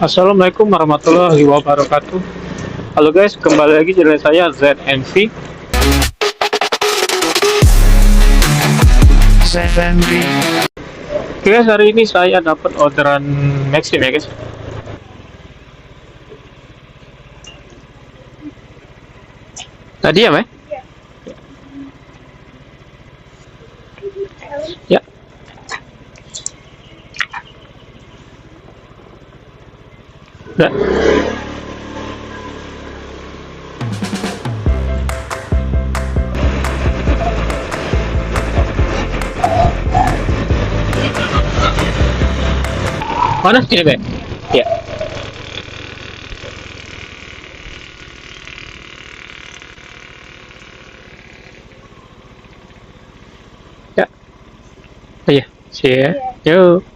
Assalamualaikum warahmatullahi wabarakatuh. Halo guys, kembali lagi channel saya ZNV. Oke guys, hari ini saya dapat orderan Maxim ya guys. Tadi ya, Meh? Ya. Ya. Mana sini, Meh? Ya. Ya. Iya, sih ya. Yuk.